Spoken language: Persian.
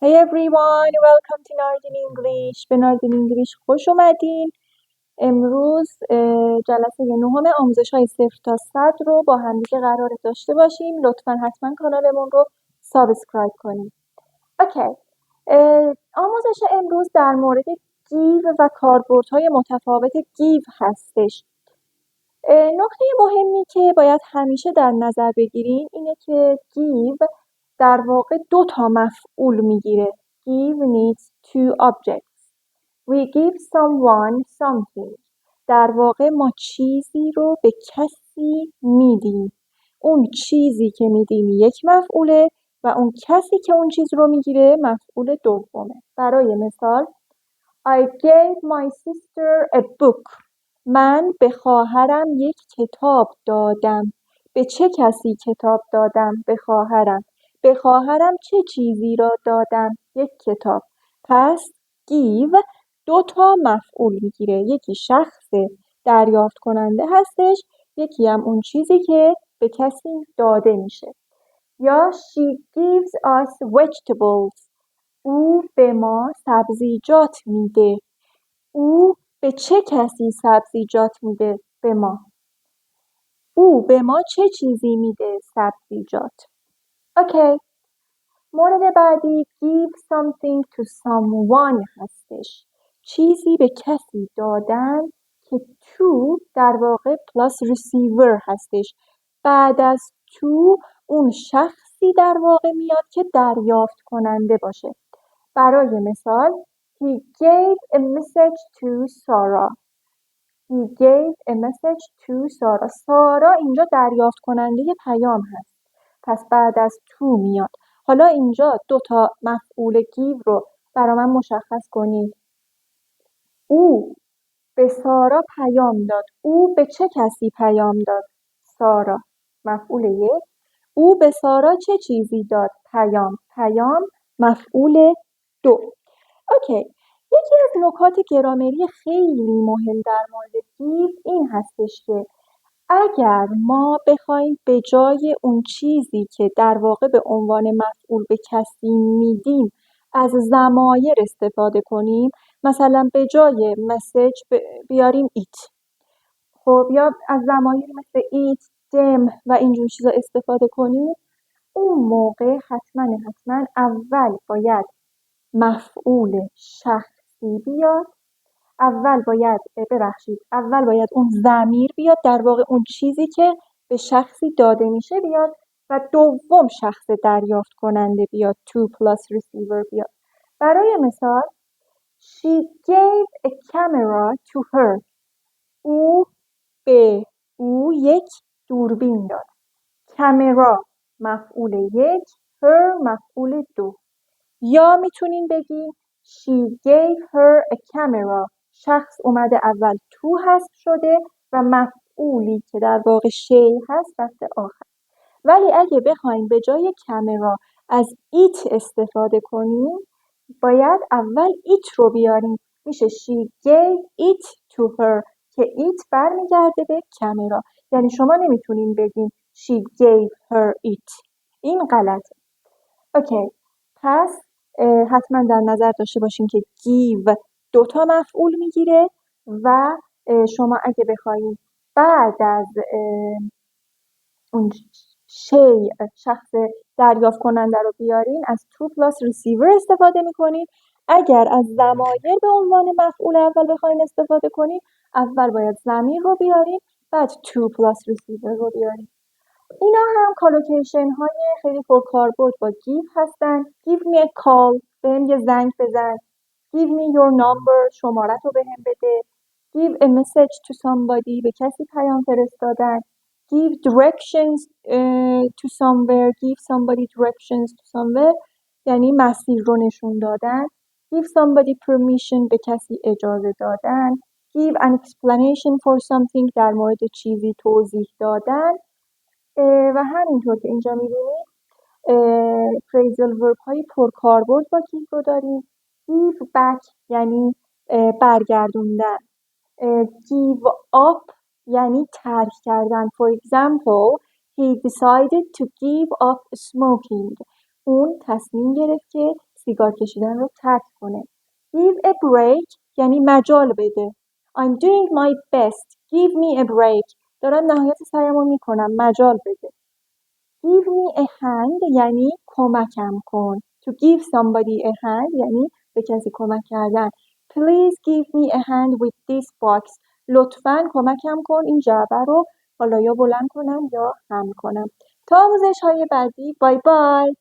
Hey everyone, welcome to Nardin English. به ناردین انگلیش خوش اومدین. امروز جلسه نهم آموزش‌های 0 تا 100 رو با همدیگه قرار داشته باشیم. لطفاً حتما کانالمون رو سابسکرایب کنید. اوکی. آموزش امروز در مورد گیو و کاربردهای متفاوت گیو هستش. نکته مهمی که باید همیشه در نظر بگیریم اینه که گیو در واقع 2 تا مفعول میگیره. Give needs 2 objects. We give someone something. در واقع ما چیزی رو به کسی میدیم. اون چیزی که میدیم یک مفعوله و اون کسی که اون چیز رو میگیره مفعول دومه. برای مثال I gave my sister a book. من به خواهرم یک کتاب دادم. به چه کسی کتاب دادم؟ به خواهرم. به خواهرم چه چیزی را دادم؟ یک کتاب. پس give 2 تا مفعول میگیره. یکی شخص دریافت کننده هستش، یکی هم اون چیزی که به کسی داده میشه. یا she gives us vegetables. او به ما سبزیجات میده. او به چه کسی سبزیجات میده؟ به ما. او به ما چه چیزی میده؟ سبزیجات. اوکی. مورد بعدی give something to someone هستش. چیزی به کسی دادن که to در واقع plus receiver هستش. بعد از to اون شخصی در واقع میاد که دریافت کننده باشه. برای مثال He gave a message to Sarah. He gave a message to Sarah. سارا اینجا دریافت کننده پیام هست. پس بعد از to میاد. حالا اینجا 2 تا مفعول give رو برای من مشخص کنید. او به سارا پیام داد. او به چه کسی پیام داد؟ سارا. مفعول 1. او به سارا چه چیزی داد؟ پیام. پیام مفعول 2. اوکی. یکی از نکات گرامری خیلی مهم در مورد گیو این هستش که اگر ما بخوایم به جای اون چیزی که در واقع به عنوان مفعول به کسی میدیم از ضمایر استفاده کنیم، مثلا به جای مسیج بیاریم ایت، خب یا از ضمایر مثل ایت، دم و اینجور چیزا استفاده کنیم، اون موقع حتما اول باید مفعول شخصی بیاد. اول باید اون ضمیر بیاد، در واقع اون چیزی که به شخصی داده میشه بیاد و دوم شخص دریافت کننده بیاد. to plus receiver بیاد. برای مثال She gave a camera to her. او به او یک دوربین داد. کامرا مفعول 1، her مفعول 2. یا میتونین بگین She gave her a camera. شخص اومده اول تو حذف شده و مفعولی که در واقع شی هست رفته آخر. ولی اگه بخوایم به جای کامرا از ایت استفاده کنیم باید اول ایت رو بیاریم. میشه She gave it to her که ایت برمیگرده به کامرا. یعنی شما نمیتونین بگین She gave her it. این غلطه. اوکی. پس حتما در نظر داشته باشین که give 2 تا مفعول میگیره و شما اگه بخواید بعد از اون شخص دریافت کننده رو بیارین از to plus receiver استفاده میکنین. اگر از ضمایر به عنوان مفعول اول بخواین استفاده کنین اول باید ضمیر رو بیارین بعد to plus receiver رو بیارین. اینا هم کالوکیشن های خیلی پرکاربرد با give هستن. Give me a call. بهم یه زنگ بزن. Give me your number. شمارت رو بهم بده. Give a message to somebody. به کسی پیام فرستادن. Give directions to somewhere. Give somebody directions to somewhere. یعنی مسیر رو نشون دادن. Give somebody permission. به کسی اجازه دادن. Give an explanation for something. در مورد چیزی توضیح دادن. و همینطور که اینجا می‌بینید phrasal verb های پرکاربرد با give رو داریم. give back یعنی برگردوندن. give up یعنی ترک کردن. For example, he decided to give up smoking. اون تصمیم گرفت که سیگار کشیدن رو ترک کنه. Give a break یعنی مجال بده. I'm doing my best. Give me a break. دارم نهایت سعیمو میکنم. مجال بده. Give me a hand یعنی کمکم کن. To give somebody a hand یعنی به کسی کمک کردن. Please give me a hand with this box. لطفاً کمکم کن این جعبه رو حالا یا بلند کنم یا حمل کنم. تا آموزش‌های بعدی. بای بای.